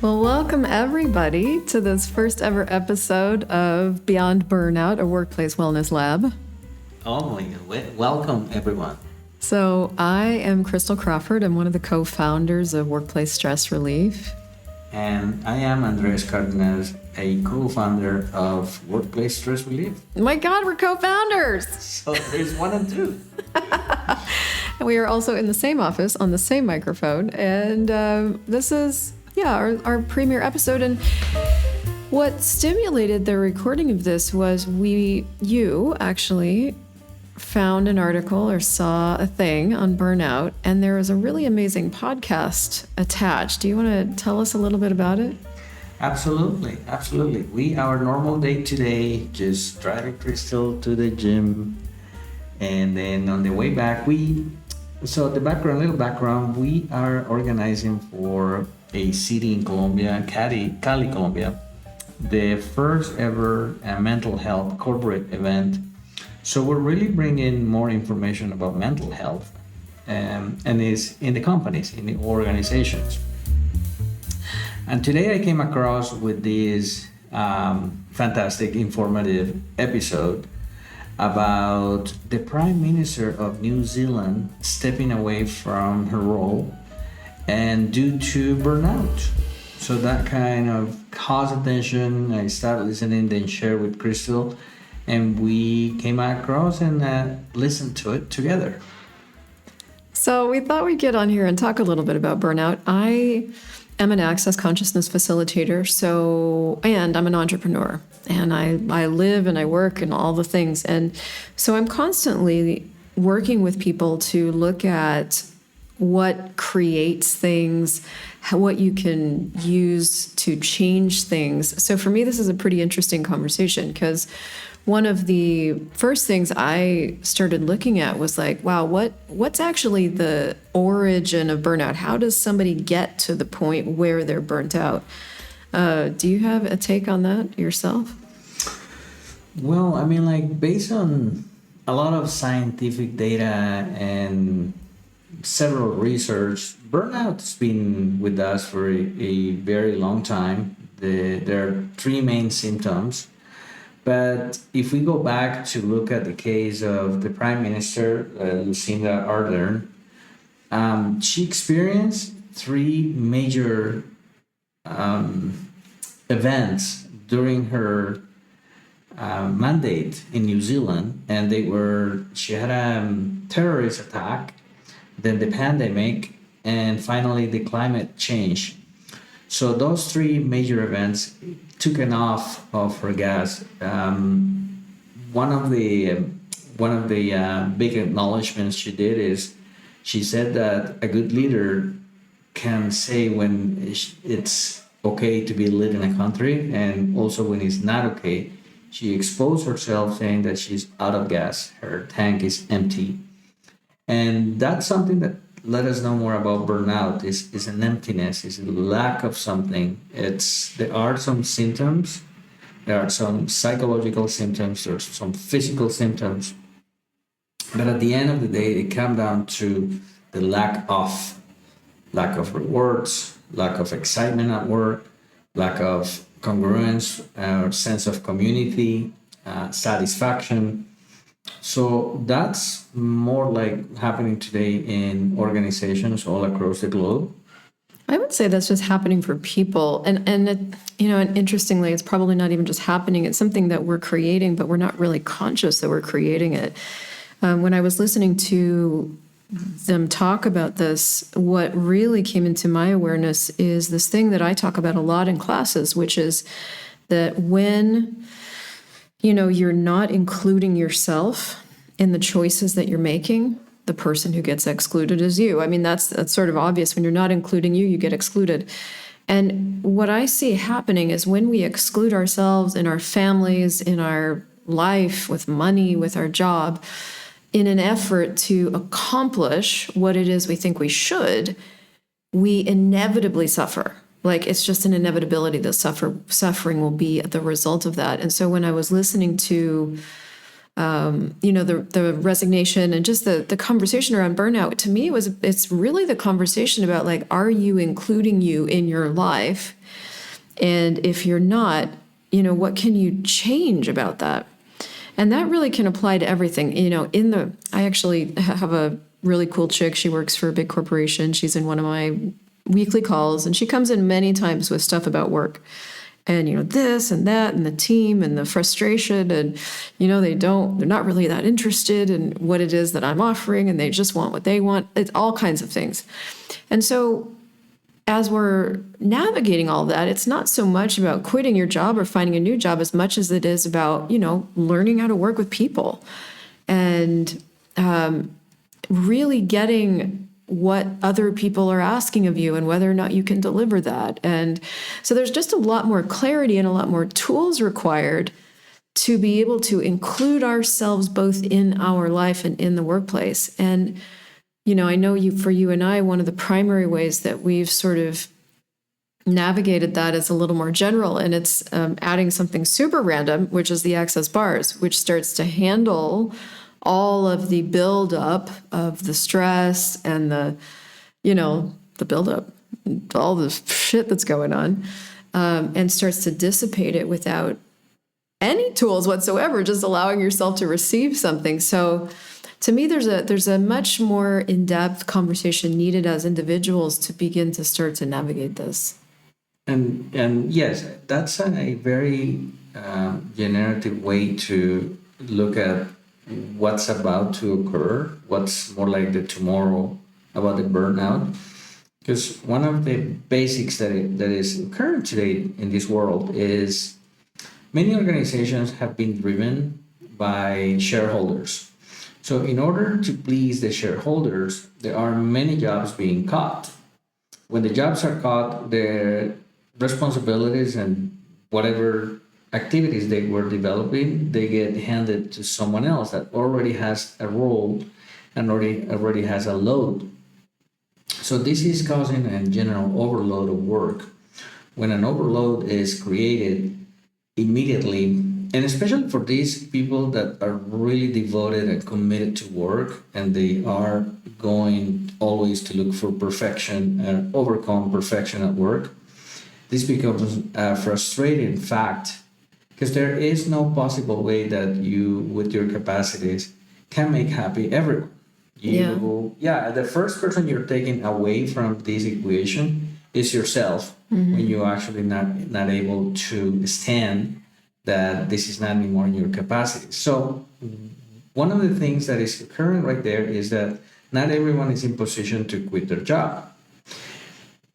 Well, welcome everybody to this first ever episode of Beyond Burnout, a workplace wellness lab. Oh my God. Welcome everyone. So I am Crystal Crawford. I'm one of the co-founders of Workplace Stress Relief. And I am Andres Cardenas, a co-founder of Workplace Stress Relief. My God, we're co-founders. So there's one and two. And we are also in the same office on the same microphone. And this is, our premiere episode. And what stimulated the recording of this was you actually found an article or saw a thing on burnout, and there was a really amazing podcast attached. Do you want to tell us a little bit about it? Absolutely. Our normal day today, just driving Crystal to the gym, and then on the way back, little background, we are organizing for a city in Colombia, Cali, Colombia, the first ever mental health corporate event. So we're really bringing more information about mental health and is in the companies, in the organizations. And today I came across with this fantastic, informative episode about the Prime Minister of New Zealand stepping away from her role and due to burnout. So that kind of caused attention. I started listening, then shared with Crystal, and we came across and listened to it together. So we thought we'd get on here and talk a little bit about burnout. I am an access consciousness facilitator, and I'm an entrepreneur, and I live and I work and all the things. And so I'm constantly working with people to look at what creates things, what you can use to change things. So for me, this is a pretty interesting conversation because one of the first things I started looking at was like, wow, what's actually the origin of burnout? How does somebody get to the point where they're burnt out? Do you have a take on that yourself? Well, I mean, based on a lot of scientific data and several research, burnout has been with us for a very long time. There are three main symptoms. But if we go back to look at the case of the Prime Minister, Lucinda Ardern, she experienced three major events during her mandate in New Zealand, and she had a terrorist attack, then the pandemic, and finally the climate change. So those three major events took an off of her gas. One of the big acknowledgments she did is she said that a good leader can say when it's okay to be led in a country, and also when it's not okay. She exposed herself saying that she's out of gas, her tank is empty. And that's something that let us know more about burnout is an emptiness, is a lack of something. There are some symptoms, there are some psychological symptoms, there's some physical symptoms. But at the end of the day, it comes down to the lack of rewards, lack of excitement at work, lack of congruence, sense of community, satisfaction. So that's more like happening today in organizations all across the globe. I would say that's just happening for people. And interestingly, it's probably not even just happening. It's something that we're creating, but we're not really conscious that we're creating it. When I was listening to them talk about this, what really came into my awareness is this thing that I talk about a lot in classes, which is that when you're not including yourself in the choices that you're making, the person who gets excluded is you. I mean, that's sort of obvious. When you're not including you get excluded. And what I see happening is when we exclude ourselves in our families, in our life, with money, with our job, in an effort to accomplish what it is we think we should, we inevitably suffer. Like, it's just an inevitability that suffering will be the result of that. And so when I was listening to the resignation and just the conversation around burnout, to me, it's really the conversation about like, are you including you in your life? And if you're not, what can you change about that? And that really can apply to everything. I actually have a really cool chick. She works for a big corporation. She's in one of my weekly calls, and she comes in many times with stuff about work. And, this and that and the team and the frustration and, they're not really that interested in what it is that I'm offering, and they just want what they want. It's all kinds of things. And so as we're navigating all that, it's not so much about quitting your job or finding a new job as much as it is about, learning how to work with people and really getting what other people are asking of you and whether or not you can deliver that. And so there's just a lot more clarity and a lot more tools required to be able to include ourselves both in our life and in the workplace. And, I know for you and I, one of the primary ways that we've sort of navigated that is a little more general, and it's adding something super random, which is the access bars, which starts to handle all of the buildup of the stress and the buildup, all the shit that's going on, and starts to dissipate it without any tools whatsoever, just allowing yourself to receive something. So to me, there's a much more in-depth conversation needed as individuals to begin to start to navigate this. And yes, that's a very generative way to look at what's about to occur, what's more like the tomorrow about the burnout. Because one of the basics that is occurring today in this world is many organizations have been driven by shareholders. So in order to please the shareholders, there are many jobs being cut. When the jobs are cut, the responsibilities and whatever activities they were developing, they get handed to someone else that already has a role and already has a load. So this is causing a general overload of work. When an overload is created immediately, and especially for these people that are really devoted and committed to work, and they are going always to look for perfection and overcome perfection at work, this becomes a frustrating fact, because there is no possible way that you, with your capacities, can make happy everyone. The first person you're taking away from this equation is yourself, when you're actually not able to stand that this is not anymore in your capacity. So one of the things that is occurring right there is that not everyone is in position to quit their job.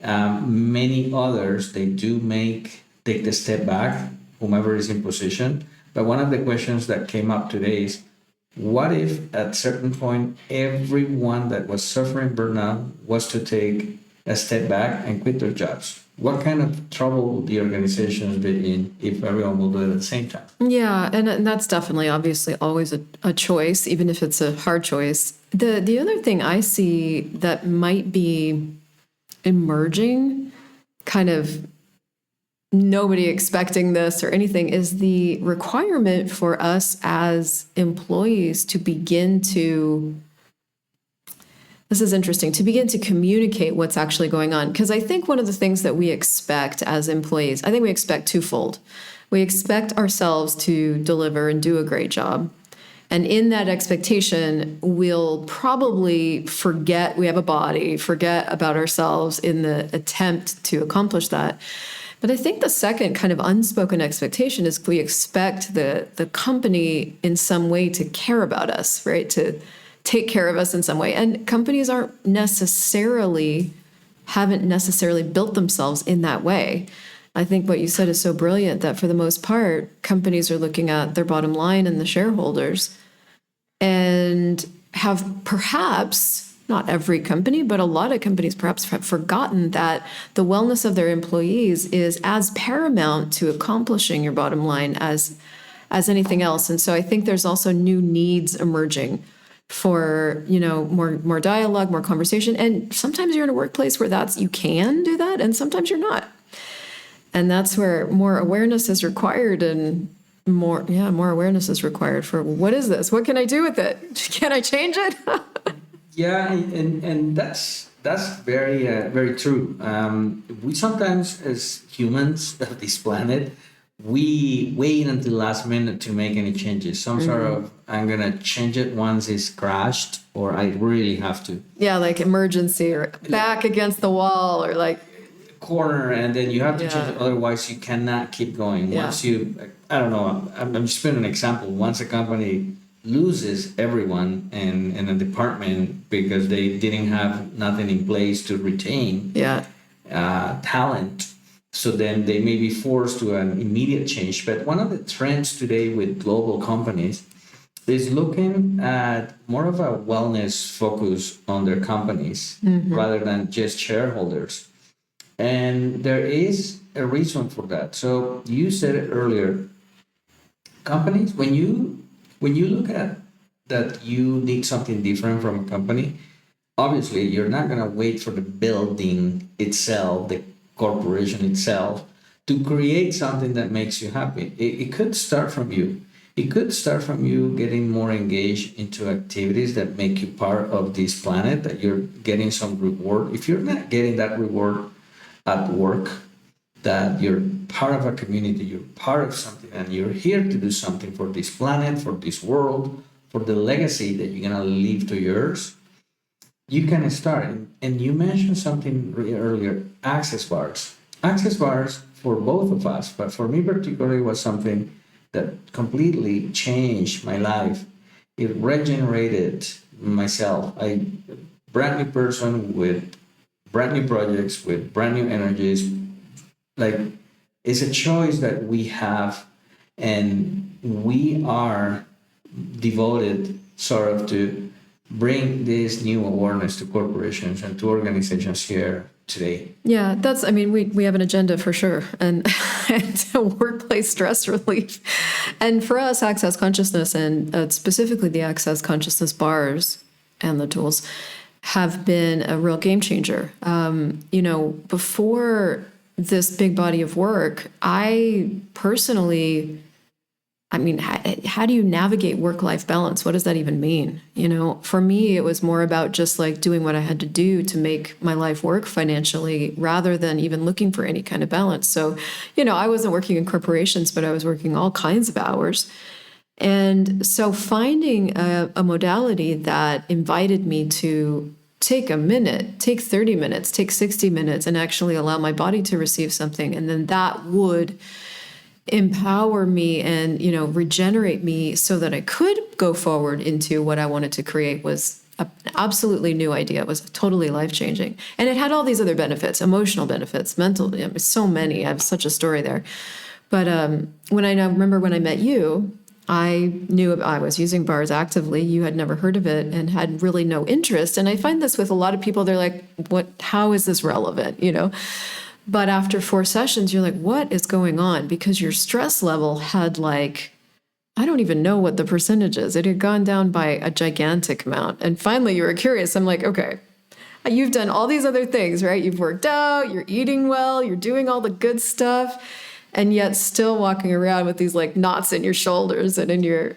Many others, they do take the step back, whomever is in position. But one of the questions that came up today is, what if at certain point everyone that was suffering burnout was to take a step back and quit their jobs? What kind of trouble would the organizations be in if everyone will do it at the same time? Yeah, and that's definitely, obviously, always a choice, even if it's a hard choice. The other thing I see that might be emerging, kind of nobody expecting this or anything, is the requirement for us as employees to begin to, this is interesting, to begin to communicate what's actually going on. Because I think one of the things that we expect as employees, I think we expect twofold. We expect ourselves to deliver and do a great job. And in that expectation, we'll probably forget we have a body, forget about ourselves in the attempt to accomplish that. But I think the second kind of unspoken expectation is we expect the company in some way to care about us, right? To take care of us in some way. And companies haven't necessarily built themselves in that way. I think what you said is so brilliant, that for the most part, companies are looking at their bottom line and the shareholders, and have perhaps, not every company, but a lot of companies perhaps have forgotten that the wellness of their employees is as paramount to accomplishing your bottom line as anything else. And so I think there's also new needs emerging for, more dialogue, more conversation. And sometimes you're in a workplace where you can do that, and sometimes you're not. And that's where more awareness is required, and more awareness is required for what is this? What can I do with it? Can I change it? Yeah, and that's very very true. We sometimes, as humans of this planet, we wait until last minute to make any changes. Some sort of, I'm gonna change it once it's crashed, or I really have to. Yeah, like emergency or back against the wall or like, Corner, and then you have to change it, Yeah. otherwise you cannot keep going. Yeah. Once you, I don't know, I'm just putting an example. Once a company loses everyone in a department because they didn't have nothing in place to retain yeah, talent, so then they may be forced to an immediate change. But one of the trends today with global companies is looking at more of a wellness focus on their companies rather than just shareholders. And there is a reason for that. So you said it earlier, companies, when you look at that you need something different from a company, obviously you're not going to wait for the building itself, the corporation itself, to create something that makes you happy. It could start from you. It could start from you getting more engaged into activities that make you part of this planet, that you're getting some reward. If you're not getting that reward at work, that you're part of a community, you're part of something, and you're here to do something for this planet, for this world, for the legacy that you're going to leave to yours, you can start. And you mentioned something earlier, access bars. Access bars for both of us, but for me particularly, was something that completely changed my life. It regenerated myself. I brand new person with brand new projects, with brand new energies. Like, it's a choice that we have, and we are devoted sort of to bring this new awareness to corporations and to organizations here today. yeah. I mean, we have an agenda for sure, and, and workplace stress relief, and for us, access consciousness and specifically the access consciousness bars and the tools have been a real game changer. Before this big body of work, I personally, how do you navigate work-life balance? What does that even mean? For me, it was more about just like doing what I had to do to make my life work financially rather than even looking for any kind of balance. So, I wasn't working in corporations, but I was working all kinds of hours. And so finding a modality that invited me to take a minute, take 30 minutes, take 60 minutes, and actually allow my body to receive something. And then that would empower me and, regenerate me so that I could go forward into what I wanted to create was an absolutely new idea. It was totally life-changing. And it had all these other benefits, emotional benefits, mental, so many. I have such a story there. But when I remember when I met you, I knew I was using bars actively. You had never heard of it and had really no interest. And I find this with a lot of people. They're like, how is this relevant? But after 4 sessions, you're like, what is going on? Because your stress level had I don't even know what the percentage is. It had gone down by a gigantic amount. And finally you were curious. I'm like, okay, you've done all these other things, right? You've worked out, you're eating well, you're doing all the good stuff, and yet still walking around with these knots in your shoulders and in your,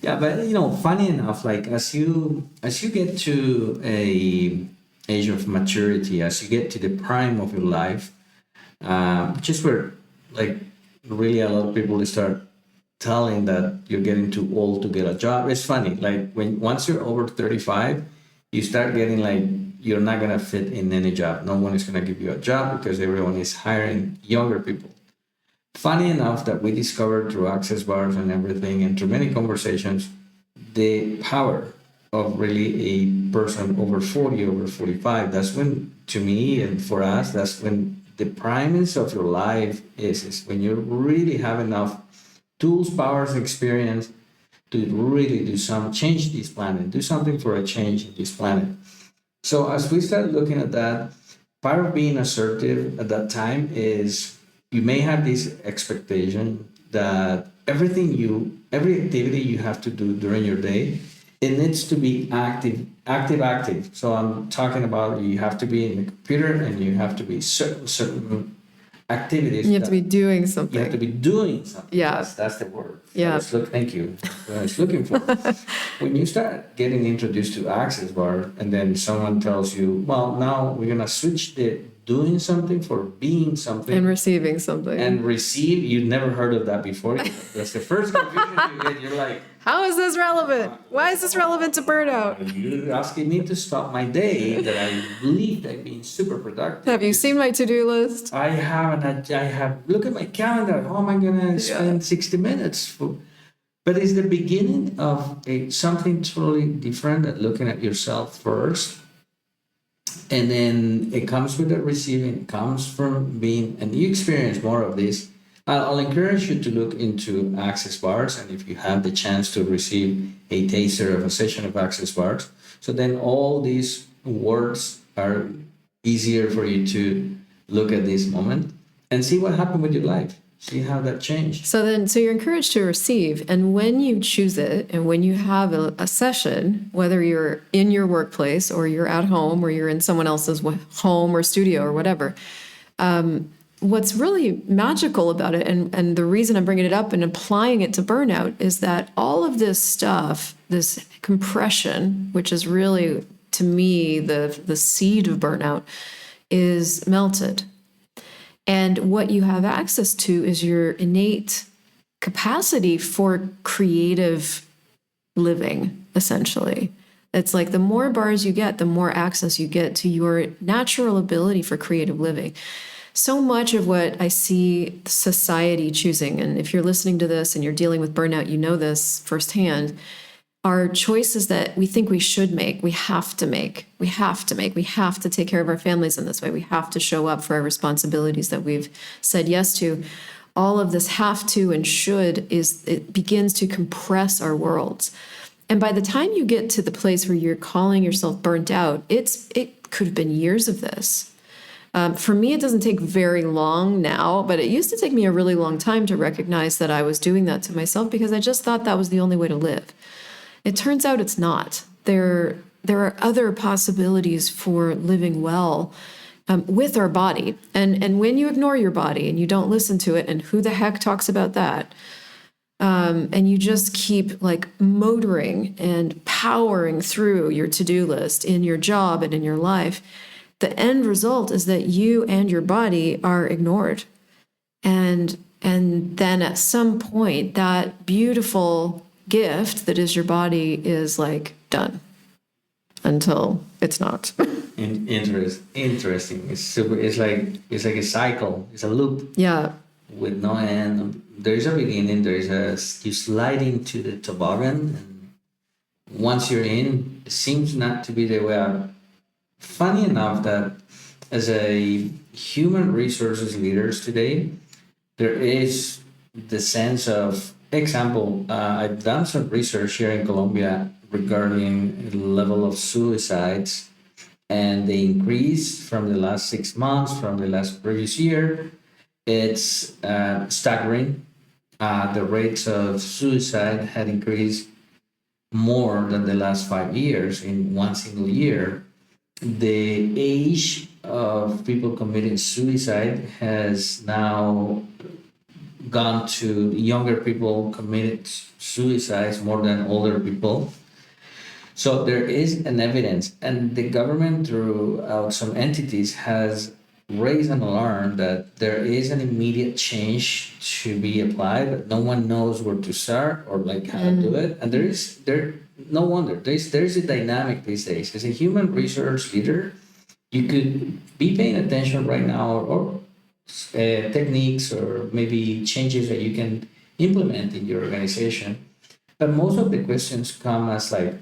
Yeah, but funny enough, as you get to a age of maturity, as you get to the prime of your life, just where really a lot of people start telling that you're getting too old to get a job. It's funny, once you're over 35, you start getting you're not gonna fit in any job. No one is gonna give you a job because everyone is hiring younger people. Funny enough that we discovered through access bars and everything and through many conversations, the power of really a person over 40, over 45. That's when, to me and for us, that's when the primacy of your life is when you really have enough tools, powers, experience to really change this planet, do something for a change in this planet. So as we start looking at that, part of being assertive at that time is you may have this expectation that every activity you have to do during your day, it needs to be active. So I'm talking about you have to be in the computer and you have to be certain activities. You have to be doing You have to something. be doing something. Yeah. That's the word. Yeah. Thank you. That's what I was looking for. When you start getting introduced to Access Bar, and then someone tells you, well, now we're going to switch the doing something for being something. And receiving something. And receive, you've never heard of that before. That's the first confusion you get. You're like, how is this relevant? Why is this relevant to burnout? you're asking me to stop my day that I believed I'd been super productive. Have you seen my to-do list? I haven't. I have. Look at my calendar. How am I gonna spend 60 minutes for? But it's the beginning of something totally different. At looking at yourself first, and then it comes with the receiving. It comes from being, and you experience more of this. I'll encourage you to look into Access Bars, and if you have the chance to receive a taster of a session of Access Bars, so then all these words are easier for you to look at this moment and see what happened with your life. See how that changed. So you're encouraged to receive. And when you choose it and when you have a session, whether you're in your workplace or you're at home or you're in someone else's home or studio or whatever, what's really magical about it, and the reason I'm bringing it up and applying it to burnout, is that all of this stuff, this compression, which is really, to me, the seed of burnout, is melted. And what you have access to is your innate capacity for creative living, essentially. It's like the more bars you get, the more access you get to your natural ability for creative living. So much of what I see society choosing, and if you're listening to this and you're dealing with burnout, you know this firsthand, are choices that we think we should make, we have to make, we have to take care of our families in this way, we have to show up for our responsibilities that we've said yes to. All of this have to and should it begins to compress our worlds. And by the time you get to the place where you're calling yourself burnt out, it could have been years of this. For me, it doesn't take very long now, but it used to take me a really long time to recognize that I was doing that to myself because I just thought that was the only way to live. It turns out it's not. There are other possibilities for living well with our body. And when you ignore your body and you don't listen to it, and who the heck talks about that? And you just keep like motoring and powering through your to-do list in your job and in your life, the end result is that you and your body are ignored. And then at some point, that beautiful gift that is your body is like done until it's not. Interesting. It's like a cycle. It's a loop. Yeah. With no end. There is a beginning. You slide into the toboggan, and once you're in, it seems not to be the way out. Funny enough that as a human resources leaders today, there is the sense of example. I've done some research here in Colombia regarding the level of suicides, and the increase from the last 6 months, from the last previous year, it's staggering. The rates of suicide had increased more than the last 5 years in one single year. The age of people committing suicide has now gone to younger people committed suicides more than older people. So there is an evidence, and the government throughout some entities has raised an alarm that there is an immediate change to be applied, but no one knows where to start or like how to do it. And no wonder there's a dynamic these days. As a human resource leader, you could be paying attention right now or techniques or maybe changes that you can implement in your organization. But most of the questions come as like,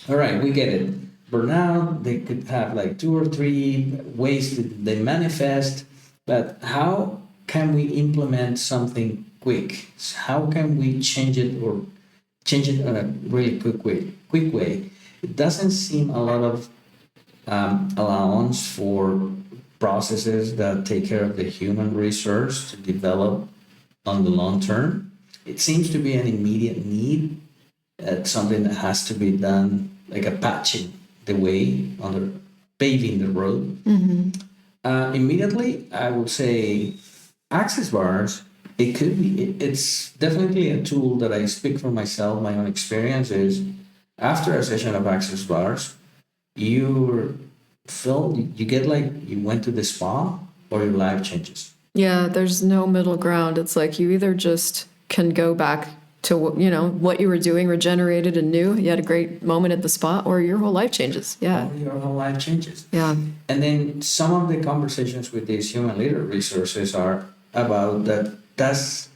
all right, we get it. Burnout, they could have like 2 or 3 ways that they manifest, but how can we implement something quick? How can we change it in a really quick way? It doesn't seem a lot of allowance for processes that take care of the human resource to develop on the long term. It seems to be an immediate need, something that has to be done, like a patching the way, paving the road. Immediately, I would say access bars. It could be. It's definitely a tool that I speak for myself. My own experience is after a session of access bars, you you get like you went to the spa or your life changes. Yeah, there's no middle ground. It's like you either just can go back to, what you were doing, regenerated and new. You had a great moment at the spa, or your whole life changes. Yeah. Or your whole life changes. Yeah. And then some of the conversations with these human leader resources are about that. That's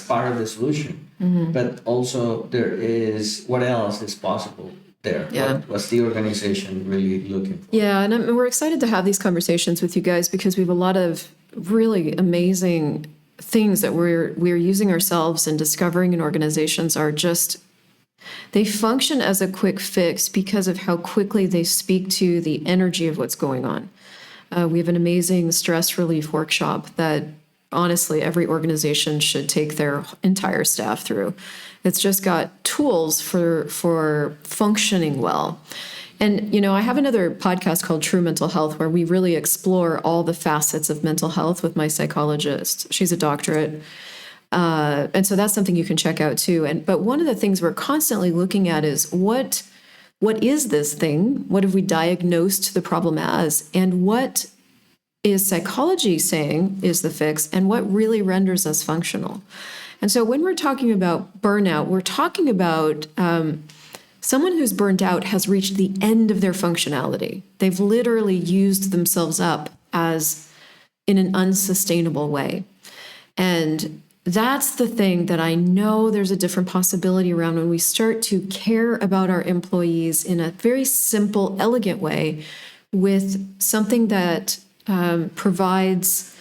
part of the solution. But also there is what else is possible there. Yeah. What's the organization really looking for? Yeah, and we're excited to have these conversations with you guys because we have a lot of really amazing things that we're using ourselves and discovering in organizations are just they function as a quick fix because of how quickly they speak to the energy of what's going on. We have an amazing stress relief workshop that honestly every organization should take their entire staff through. It's just got tools for functioning well. And, I have another podcast called True Mental Health where we really explore all the facets of mental health with my psychologist. She's a doctorate. And so that's something you can check out too. But one of the things we're constantly looking at is what is this thing? What have we diagnosed the problem as? And what is psychology saying is the fix? And what really renders us functional? And so when we're talking about burnout, we're talking about someone who's burnt out has reached the end of their functionality. They've literally used themselves up as in an unsustainable way. And that's the thing that I know there's a different possibility around when we start to care about our employees in a very simple, elegant way with something that provides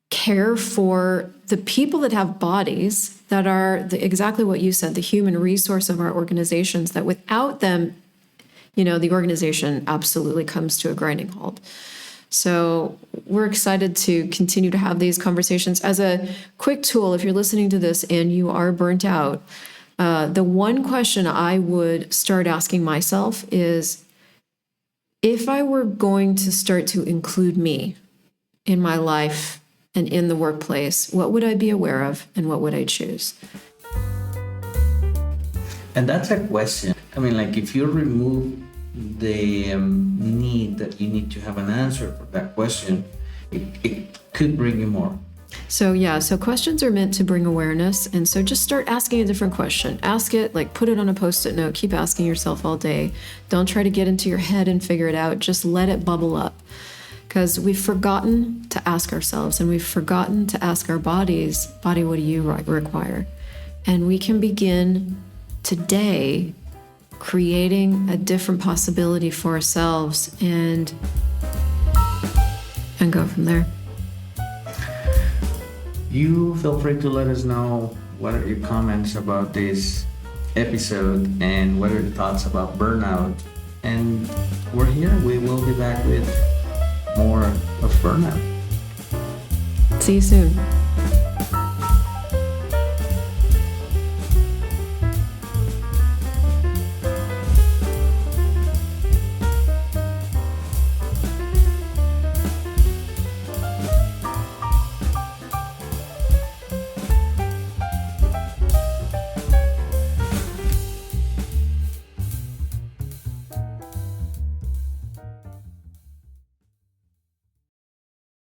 care for the people that have bodies that are exactly what you said, the human resource of our organizations, that without them, the organization absolutely comes to a grinding halt. So we're excited to continue to have these conversations. As a quick tool, if you're listening to this and you are burnt out, the one question I would start asking myself is, if I were going to start to include me in my life and in the workplace, what would I be aware of and what would I choose? And that's a question. I mean, like if you remove the need that you need to have an answer for that question, it could bring you more. So questions are meant to bring awareness. And so just start asking a different question. Ask it, like put it on a Post-it note, keep asking yourself all day. Don't try to get into your head and figure it out. Just let it bubble up. Because we've forgotten to ask ourselves and we've forgotten to ask our bodies, body, what do you require? And we can begin today creating a different possibility for ourselves and go from there. You feel free to let us know what are your comments about this episode and what are your thoughts about burnout. And we're here. We will be back with more of Burnout. See you soon.